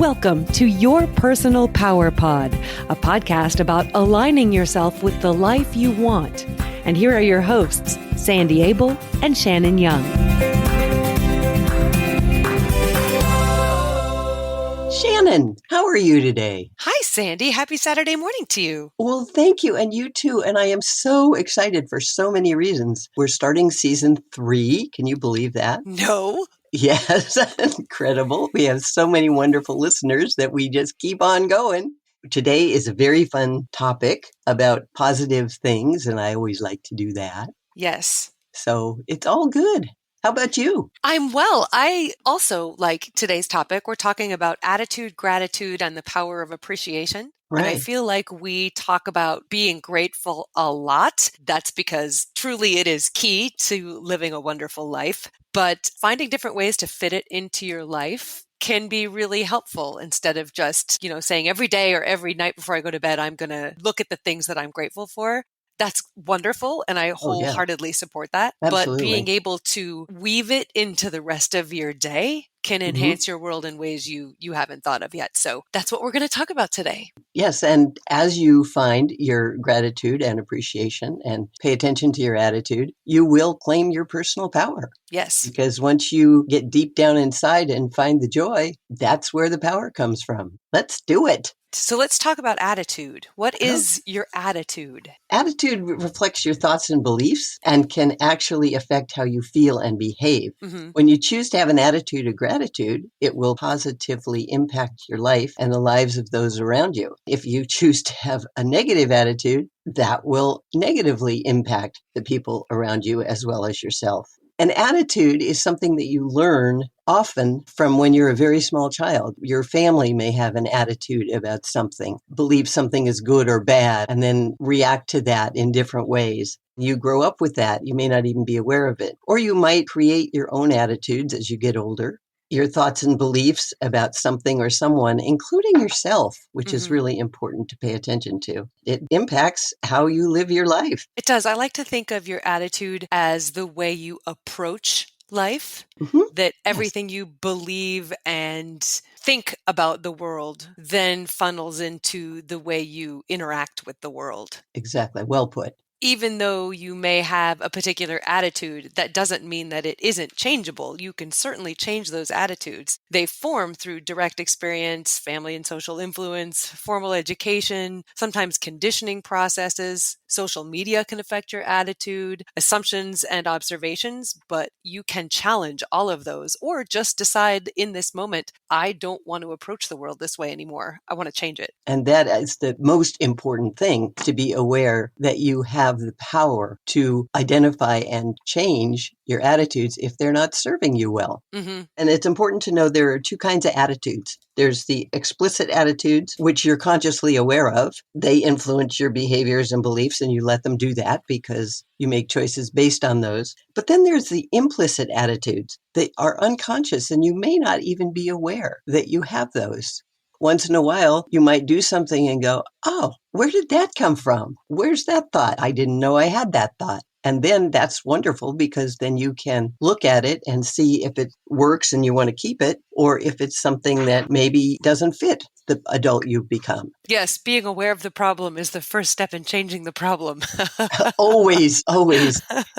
Welcome to Your Personal Power Pod, a podcast about aligning yourself with the life you want. And here are your hosts, Sandy Abel and Shannon Young. Shannon, how are you today? Hi, Sandy. Happy Saturday morning to you. Well, thank you. And you too. And I am so excited for so many reasons. We're starting season 3. Can you believe that? No. Yes, incredible. We have so many wonderful listeners that we just keep on going. Today is a very fun topic about positive things, and I always like to do that. Yes. So it's all good. How about you? I'm well. I also like today's topic. We're talking about attitude, gratitude, and the power of appreciation. And I Right. feel like we talk about being grateful a lot. That's because truly it is key to living a wonderful life. But finding different ways to fit it into your life can be really helpful instead of just, saying every day or every night before I go to bed, I'm going to look at the things that I'm grateful for. That's wonderful, and I Oh, yeah. wholeheartedly support that. But being Absolutely. able to weave it into the rest of your day can enhance your world in ways you haven't thought of yet. So that's what we're going to talk about today. Yes, and as you find your gratitude and appreciation and pay attention to your attitude, you will claim your personal power. Yes. Because once you get deep down inside and find the joy, that's where the power comes from. Let's do it. So let's talk about attitude. What is your attitude? Attitude reflects your thoughts and beliefs and can actually affect how you feel and behave. Mm-hmm. When you choose to have an attitude of gratitude, it will positively impact your life and the lives of those around you. If you choose to have a negative attitude, that will negatively impact the people around you as well as yourself. An attitude is something that you learn often from when you're a very small child. Your family may have an attitude about something, believe something is good or bad, and then react to that in different ways. You grow up with that. You may not even be aware of it. Or you might create your own attitudes as you get older. Your thoughts and beliefs about something or someone, including yourself, which is really important to pay attention to. It impacts how you live your life. It does. I like to think of your attitude as the way you approach life, that everything you believe and think about the world then funnels into the way you interact with the world. Exactly. Well put. Even though you may have a particular attitude, that doesn't mean that it isn't changeable. You can certainly change those attitudes. They form through direct experience, family and social influence, formal education, sometimes conditioning processes. Social media can affect your attitude, assumptions and observations, but you can challenge all of those or just decide in this moment, I don't want to approach the world this way anymore. I want to change it. And that is the most important thing, to be aware that you have the power to identify and change your attitudes if they're not serving you well. And it's important to know there are 2 kinds of attitudes. There's the explicit attitudes, which you're consciously aware of. They influence your behaviors and beliefs, and you let them do that because you make choices based on those. But then there's the implicit attitudes that are unconscious, and you may not even be aware that you have those. Once in a while, you might do something and go, oh, where did that come from? Where's that thought? I didn't know I had that thought. And then that's wonderful because then you can look at it and see if it works and you want to keep it, or if it's something that maybe doesn't fit the adult you've become. Yes, being aware of the problem is the first step in changing the problem. Always.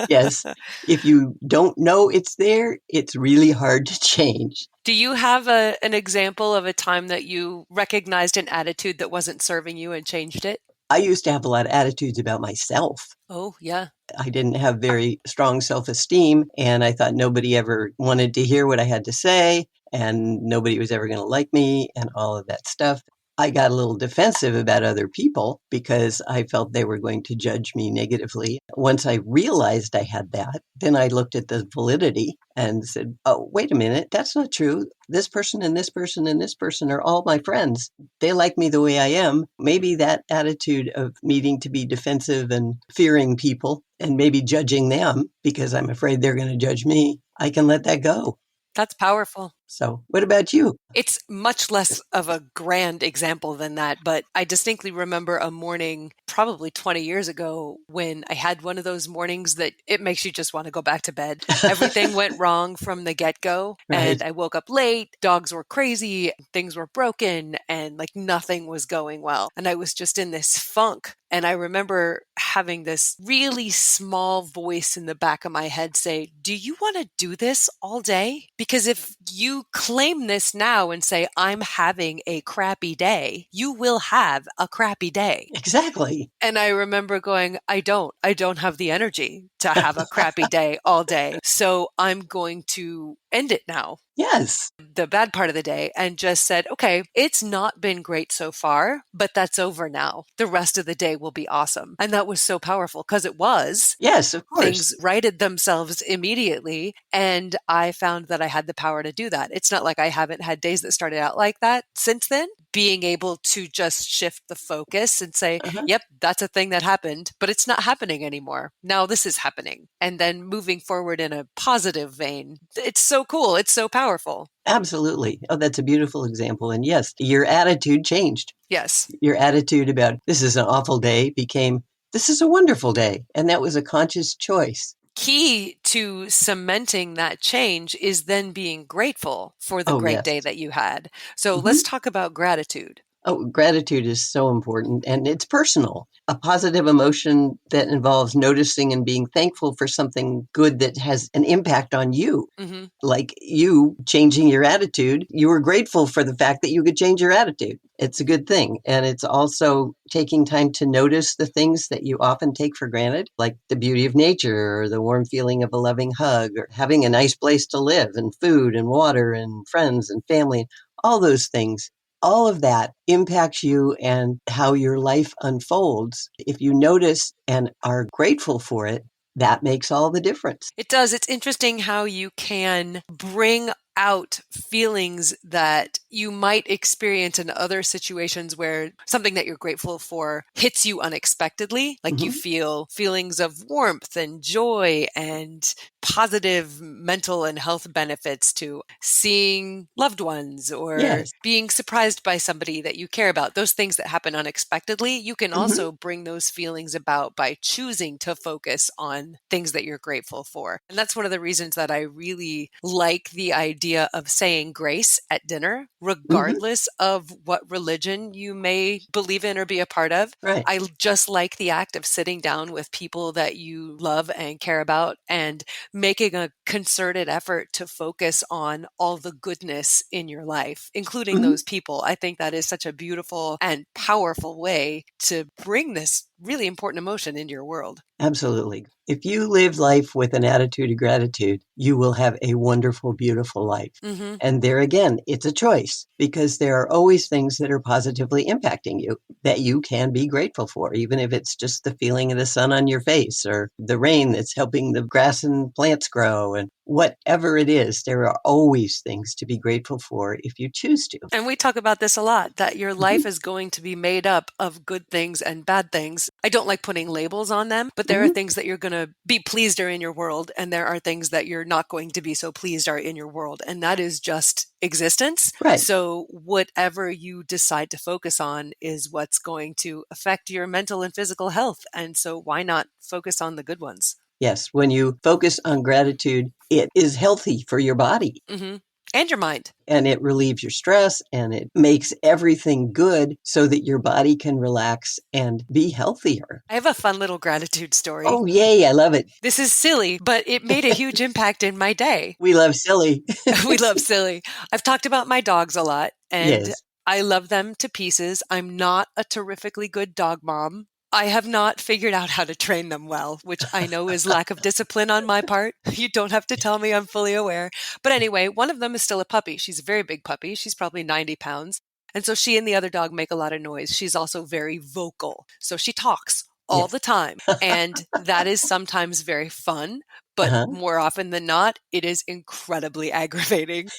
Yes. If you don't know it's there, it's really hard to change. Do you have an example of a time that you recognized an attitude that wasn't serving you and changed it? I used to have a lot of attitudes about myself. Oh, yeah. I didn't have very strong self-esteem, and I thought nobody ever wanted to hear what I had to say, and nobody was ever going to like me, and all of that stuff. I got a little defensive about other people because I felt they were going to judge me negatively. Once I realized I had that, then I looked at the validity and said, oh, wait a minute, that's not true. This person and this person and this person are all my friends. They like me the way I am. Maybe that attitude of needing to be defensive and fearing people and maybe judging them because I'm afraid they're going to judge me, I can let that go. That's powerful. So what about you? It's much less of a grand example than that, but I distinctly remember a morning probably 20 years ago when I had one of those mornings that it makes you just want to go back to bed. Everything went wrong from the get-go, Right. and I woke up late, dogs were crazy, things were broken, and like nothing was going well. And I was just in this funk. And I remember having this really small voice in the back of my head say, do you want to do this all day? Because if you claim this now and say, I'm having a crappy day, you will have a crappy day. Exactly. And I remember going, I don't have the energy to have a crappy day all day. So I'm going to end it now, Yes. the bad part of the day, and just said, okay, it's not been great so far, but that's over now. The rest of the day will be awesome. And that was so powerful because it was. Yes, of course. Things righted themselves immediately. And I found that I had the power to do that. It's not like I haven't had days that started out like that since then. Being able to just shift the focus and say, Uh-huh. yep, that's a thing that happened, but it's not happening anymore. Now this is happening. And then moving forward in a positive vein. It's so cool. It's so powerful. Absolutely. Oh, that's a beautiful example. And yes, your attitude changed. Yes. Your attitude about this is an awful day became this is a wonderful day. And that was a conscious choice. Key to cementing that change is then being grateful for the Oh, great yes. day that you had. So Hmm. let's talk about gratitude. Oh, gratitude is so important and it's personal. A positive emotion that involves noticing and being thankful for something good that has an impact on you. Hmm. Like you changing your attitude, you were grateful for the fact that you could change your attitude. It's a good thing. And it's also taking time to notice the things that you often take for granted, like the beauty of nature or the warm feeling of a loving hug or having a nice place to live and food and water and friends and family, all those things. All of that impacts you and how your life unfolds. If you notice and are grateful for it, that makes all the difference. It does. It's interesting how you can bring out feelings that you might experience in other situations where something that you're grateful for hits you unexpectedly. Like you Hmm. feel feelings of warmth and joy and positive mental and health benefits to seeing loved ones or Yes. being surprised by somebody that you care about. Those things that happen unexpectedly, you can Hmm. also bring those feelings about by choosing to focus on things that you're grateful for. And that's one of the reasons that I really like the idea of saying grace at dinner, Hmm. regardless of what religion you may believe in or be a part of. Right. I just like the act of sitting down with people that you love and care about and making a concerted effort to focus on all the goodness in your life, including Hmm. those people. I think that is such a beautiful and powerful way to bring this really important emotion into your world. Absolutely. If you live life with an attitude of gratitude, you will have a wonderful, beautiful life. Hmm. And there again, it's a choice because there are always things that are positively impacting you that you can be grateful for, even if it's just the feeling of the sun on your face or the rain that's helping the grass and plants grow. And whatever it is, there are always things to be grateful for if you choose to. And we talk about this a lot, that your life Hmm. is going to be made up of good things and bad things. I don't like putting labels on them, but there are Hmm. things that you're going to be pleased are in your world, and there are things that you're not going to be so pleased are in your world. And that is just existence. Right. So whatever you decide to focus on is what's going to affect your mental and physical health. And so why not focus on the good ones? Yes. When you focus on gratitude, it is healthy for your body. Hmm. And your mind. And it relieves your stress and it makes everything good so that your body can relax and be healthier. I have a fun little gratitude story. Oh, yay. I love it. This is silly, but it made a huge impact in my day. We love silly. We love silly. I've talked about my dogs a lot and Yes. I love them to pieces. I'm not a terrifically good dog mom. I have not figured out how to train them well, which I know is lack of discipline on my part. You don't have to tell me, I'm fully aware. But anyway, one of them is still a puppy. She's a very big puppy. She's probably 90 pounds. And so she and the other dog make a lot of noise. She's also very vocal. So she talks all Yes. the time. And that is sometimes very fun, but Uh-huh. more often than not, it is incredibly aggravating.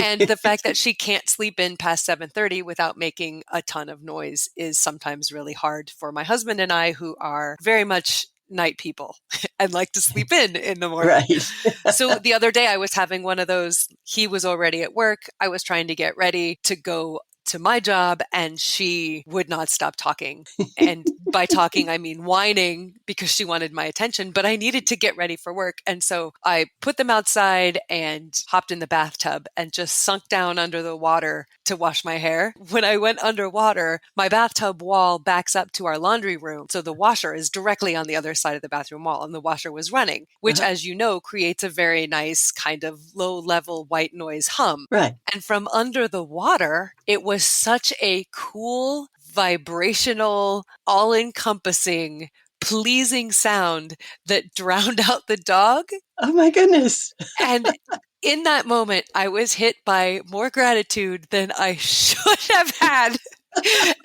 And the fact that she can't sleep in past 7:30 without making a ton of noise is sometimes really hard for my husband and I, who are very much night people and like to sleep in the morning. Right. So the other day I was having one of those, he was already at work. I was trying to get ready to go to my job, and she would not stop talking. And by talking, I mean whining because she wanted my attention, but I needed to get ready for work. And so I put them outside and hopped in the bathtub and just sunk down under the water to wash my hair. When I went underwater, my bathtub wall backs up to our laundry room. So the washer is directly on the other side of the bathroom wall, and the washer was running, which, Uh-huh. as you know, creates a very nice kind of low level white noise hum. Right. And from under the water, it was such a cool, vibrational, all encompassing, pleasing sound that drowned out the dog. Oh my goodness. And in that moment, I was hit by more gratitude than I should have had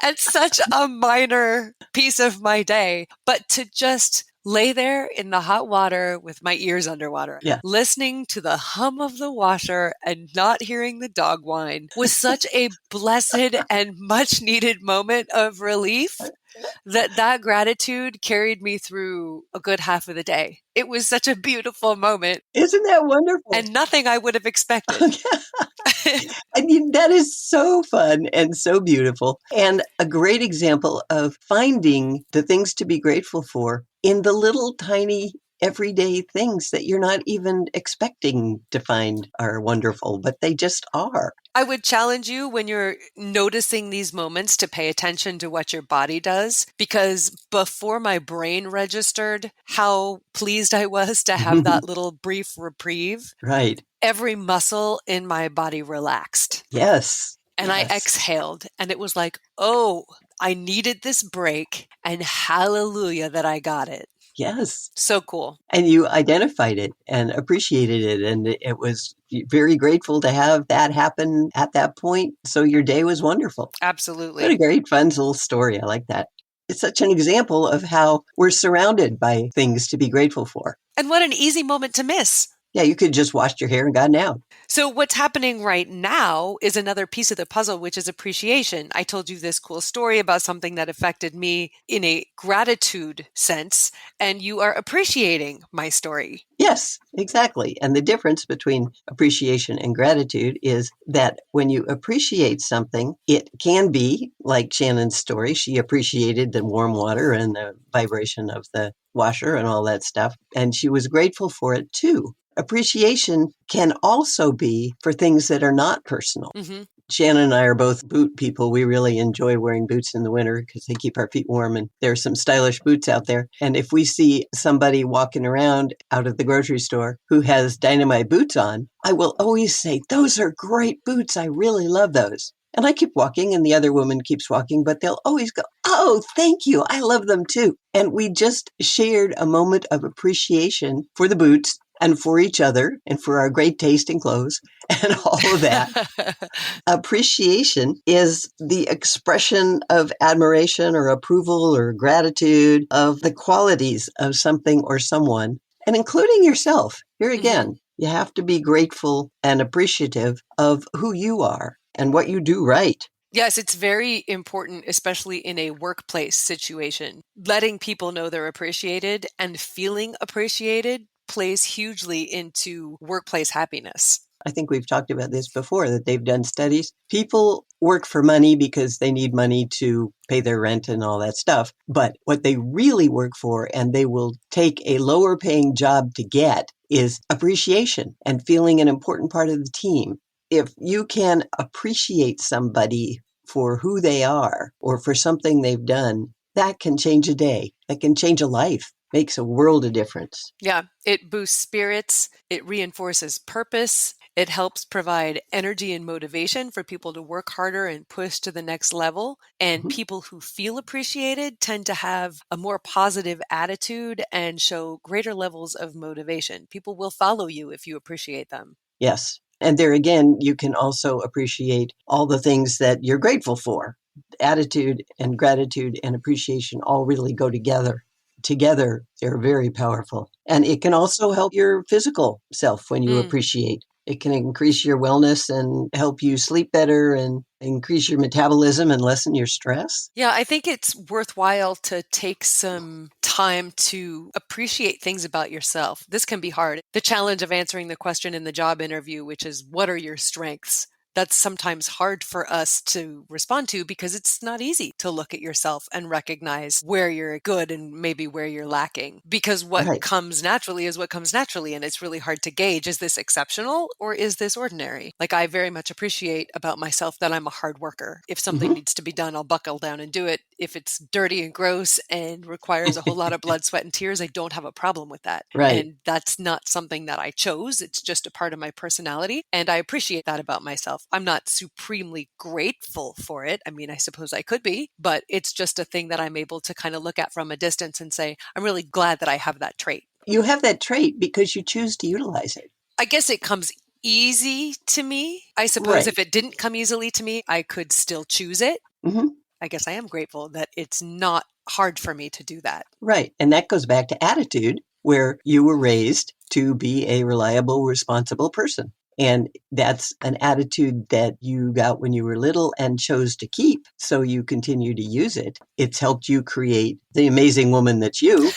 at such a minor piece of my day. But to just lay there in the hot water with my ears underwater, Yeah. listening to the hum of the washer and not hearing the dog whine was such a blessed and much needed moment of relief that gratitude carried me through a good half of the day. It was such a beautiful moment Isn't that wonderful? and nothing I would have expected. I mean, that is so fun and so beautiful, and a great example of finding the things to be grateful for in the little tiny everyday things that you're not even expecting to find are wonderful, but they just are. I would challenge you when you're noticing these moments to pay attention to what your body does, because before my brain registered how pleased I was to have that little brief reprieve, Right. every muscle in my body relaxed. Yes. And I Yes. exhaled, and it was like, oh, I needed this break, and hallelujah that I got it. Yes. So cool. And you identified it and appreciated it. And it was very grateful to have that happen at that point. So your day was wonderful. What Absolutely. a great, fun little story. I like that. It's such an example of how we're surrounded by things to be grateful for. And what an easy moment to miss. Yeah, you could just washed your hair and gotten out. So what's happening right now is another piece of the puzzle, which is appreciation. I told you this cool story about something that affected me in a gratitude sense, and you are appreciating my story. Yes, exactly. And the difference between appreciation and gratitude is that when you appreciate something, it can be like Shannon's story. She appreciated the warm water and the vibration of the washer and all that stuff. And she was grateful for it too. Appreciation can also be for things that are not personal. Mm-hmm. Shannon and I are both boot people. We really enjoy wearing boots in the winter because they keep our feet warm, and there are some stylish boots out there. And if we see somebody walking around out of the grocery store who has dynamite boots on, I will always say, "Those are great boots. I really love those." And I keep walking and the other woman keeps walking, but they'll always go, "Oh, thank you. I love them too." And we just shared a moment of appreciation for the boots and for each other and for our great taste in clothes and all of that. Appreciation is the expression of admiration or approval or gratitude of the qualities of something or someone, and including yourself. Here again, you have to be grateful and appreciative of who you are and what you do right. Yes, it's very important, especially in a workplace situation. Letting people know they're appreciated and feeling appreciated plays hugely into workplace happiness. I think we've talked about this before, that they've done studies. People work for money because they need money to pay their rent and all that stuff. But what they really work for, and they will take a lower paying job to get, is appreciation and feeling an important part of the team. If you can appreciate somebody for who they are or for something they've done, that can change a day. That can change a life. Makes a world of difference. Yeah, it boosts spirits, it reinforces purpose, it helps provide energy and motivation for people to work harder and push to the next level. And people who feel appreciated tend to have a more positive attitude and show greater levels of motivation. People will follow you if you appreciate them. Yes. And there again, you can also appreciate all the things that you're grateful for. Attitude and gratitude and appreciation all really go together. Together, they're very powerful. And it can also help your physical self when you appreciate. It can increase your wellness and help you sleep better and increase your metabolism and lessen your stress. Yeah, I think it's worthwhile to take some time to appreciate things about yourself. This can be hard. The challenge of answering the question in the job interview, which is, what are your strengths? that's sometimes hard for us to respond to because it's not easy to look at yourself and recognize where you're good and maybe where you're lacking. Because what Right. comes naturally is what comes naturally. And it's really hard to gauge, is this exceptional or is this ordinary? Like, I very much appreciate about myself that I'm a hard worker. If something Hmm. needs to be done, I'll buckle down and do it. If it's dirty and gross and requires a whole lot of blood, sweat, and tears, I don't have a problem with that. Right. And that's not something that I chose. It's just a part of my personality. And I appreciate that about myself. I'm not supremely grateful for it. I mean, I suppose I could be, but it's just a thing that I'm able to kind of look at from a distance and say, I'm really glad that I have that trait. You have that trait because you choose to utilize it. I guess it comes easy to me. I suppose Right. if it didn't come easily to me, I could still choose it. Hmm. I guess I am grateful that it's not hard for me to do that. Right. And that goes back to attitude, where you were raised to be a reliable, responsible person. And that's an attitude that you got when you were little and chose to keep. So you continue to use it. It's helped you create the amazing woman that's you,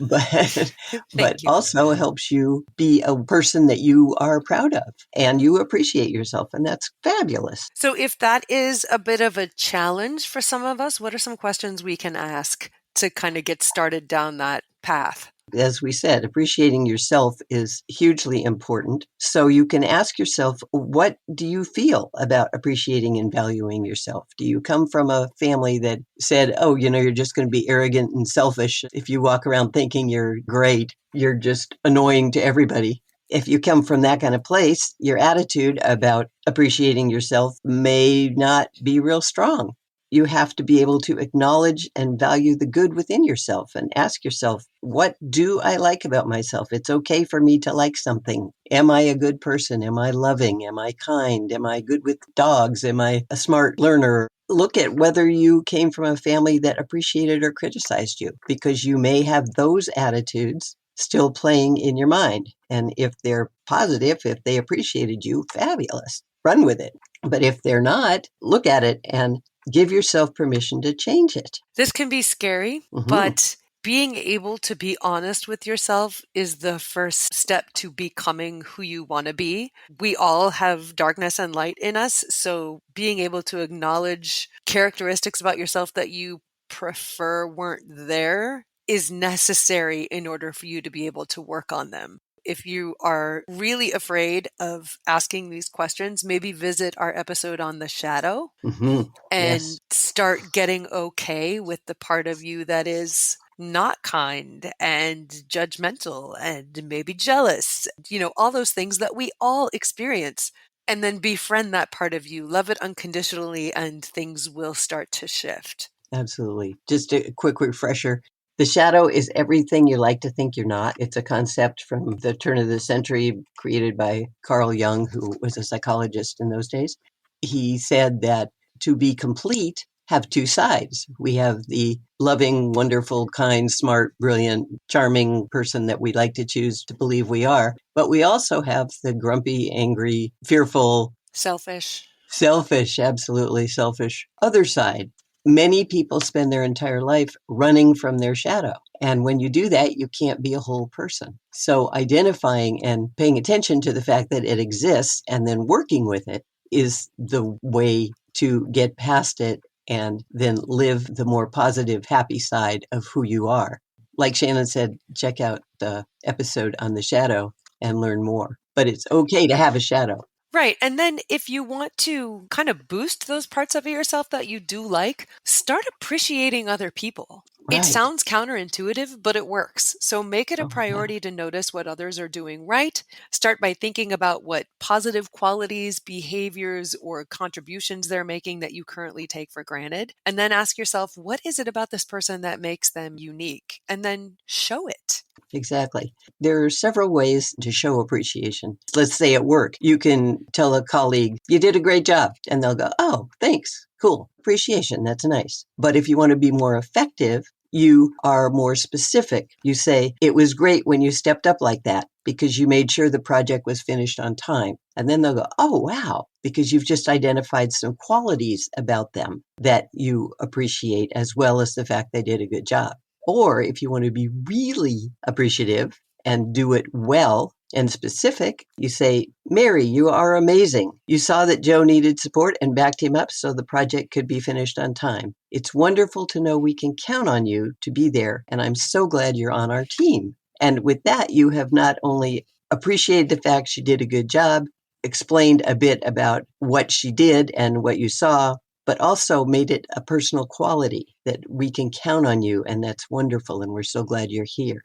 but Thank but you. also helps you be a person that you are proud of and you appreciate yourself, and that's fabulous. So, if that is a bit of a challenge for some of us, what are some questions we can ask to kind of get started down that path? As we said, appreciating yourself is hugely important. So you can ask yourself, what do you feel about appreciating and valuing yourself? Do you come from a family that said, oh, you're just going to be arrogant and selfish if you walk around thinking you're great, you're just annoying to everybody? If you come from that kind of place, your attitude about appreciating yourself may not be real strong. You have to be able to acknowledge and value the good within yourself and ask yourself, what do I like about myself? It's okay for me to like something. Am I a good person? Am I loving? Am I kind? Am I good with dogs? Am I a smart learner? Look at whether you came from a family that appreciated or criticized you, because you may have those attitudes still playing in your mind. And if they're positive, if they appreciated you, fabulous. Run with it. But if they're not, look at it and give yourself permission to change it. This can be scary, Hmm. but being able to be honest with yourself is the first step to becoming who you want to be. We all have darkness and light in us. So being able to acknowledge characteristics about yourself that you prefer weren't there is necessary in order for you to be able to work on them. If you are really afraid of asking these questions, maybe visit our episode on the shadow Hmm. and Yes, start getting okay with the part of you that is not kind and judgmental and maybe jealous, all those things that we all experience. And then befriend that part of you, love it unconditionally, and things will start to shift. absolutely. Just a quick refresher. The shadow is everything you like to think you're not. It's a concept from the turn of the century created by Carl Jung, who was a psychologist in those days. He said that to be complete, have two sides. We have the loving, wonderful, kind, smart, brilliant, charming person that we like to choose to believe we are. But we also have the grumpy, angry, fearful, Selfish. selfish, absolutely selfish other side. Many people spend their entire life running from their shadow. And when you do that, you can't be a whole person. So identifying and paying attention to the fact that it exists and then working with it is the way to get past it and then live the more positive, happy side of who you are. Like Shannon said, check out the episode on the shadow and learn more. But it's okay to have a shadow. Right. And then if you want to kind of boost those parts of yourself that you do like, start appreciating other people. It Right. sounds counterintuitive, but it works. So make it a Oh, yeah. priority to notice what others are doing right. Start by thinking about what positive qualities, behaviors, or contributions they're making that you currently take for granted. And then ask yourself, what is it about this person that makes them unique? And then show it. Exactly. There are several ways to show appreciation. Let's say at work, you can tell a colleague, you did a great job. And they'll go, oh, thanks. Cool. Appreciation. That's nice. But if you want to be more effective, you are more specific. You say, it was great when you stepped up like that because you made sure the project was finished on time. And then they'll go, oh, wow, because you've just identified some qualities about them that you appreciate, as well as the fact they did a good job. Or if you want to be really appreciative and do it well And specific, you say, Mary, you are amazing. You saw that Joe needed support and backed him up so the project could be finished on time. It's wonderful to know we can count on you to be there, and I'm so glad you're on our team. And with that, you have not only appreciated the fact she did a good job, explained a bit about what she did and what you saw, but also made it a personal quality that we can count on you, and that's wonderful, and we're so glad you're here.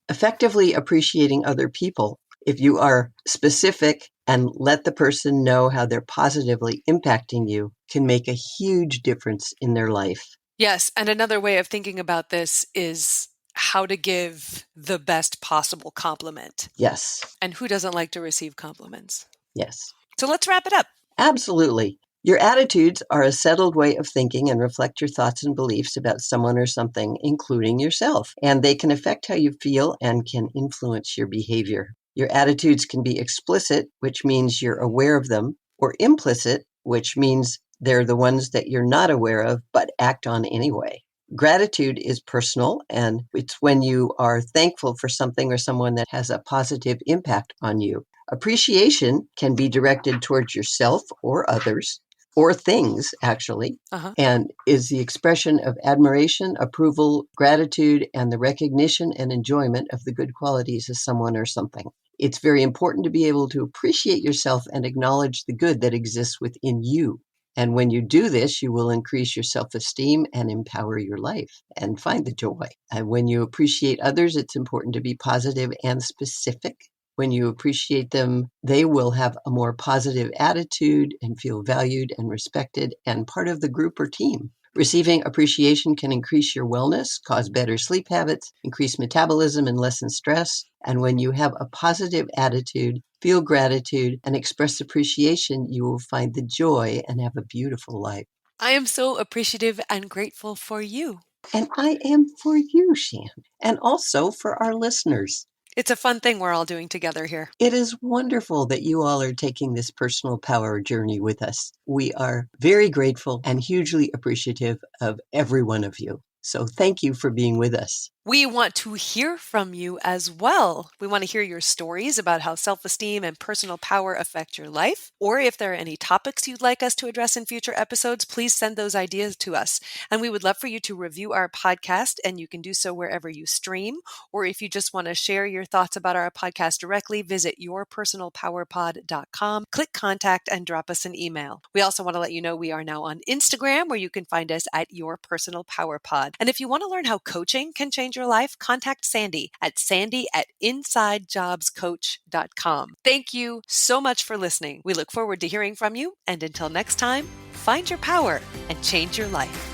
Effectively appreciating other people. If you are specific and let the person know how they're positively impacting you, can make a huge difference in their life. Yes, and another way of thinking about this is how to give the best possible compliment. Yes. And who doesn't like to receive compliments? Yes. So let's wrap it up. Absolutely. Your attitudes are a settled way of thinking and reflect your thoughts and beliefs about someone or something, including yourself. And they can affect how you feel and can influence your behavior. Your attitudes can be explicit, which means you're aware of them, or implicit, which means they're the ones that you're not aware of but act on anyway. Gratitude is personal, and it's when you are thankful for something or someone that has a positive impact on you. Appreciation can be directed towards yourself or others, or things, actually, and is the expression of admiration, approval, gratitude, and the recognition and enjoyment of the good qualities of someone or something. It's very important to be able to appreciate yourself and acknowledge the good that exists within you. And when you do this, you will increase your self-esteem and empower your life and find the joy. And when you appreciate others, it's important to be positive and specific. When you appreciate them, they will have a more positive attitude and feel valued and respected and part of the group or team. Receiving appreciation can increase your wellness, cause better sleep habits, increase metabolism, and lessen stress. And when you have a positive attitude, feel gratitude, and express appreciation, you will find the joy and have a beautiful life. I am so appreciative and grateful for you. And I am for you, Shan, and also for our listeners. It's a fun thing we're all doing together here. It is wonderful that you all are taking this personal power journey with us. We are very grateful and hugely appreciative of every one of you. So thank you for being with us. We want to hear from you as well. We want to hear your stories about how self-esteem and personal power affect your life. Or if there are any topics you'd like us to address in future episodes, please send those ideas to us. And we would love for you to review our podcast, and you can do so wherever you stream. Or if you just want to share your thoughts about our podcast directly, visit yourpersonalpowerpod.com, click contact, and drop us an email. We also want to let you know we are now on Instagram, where you can find us at Your Personal Power Pod. And if you want to learn how coaching can change your life, contact Sandy at insidejobscoach.com. Thank you so much for listening. We look forward to hearing from you. And until next time, find your power and change your life.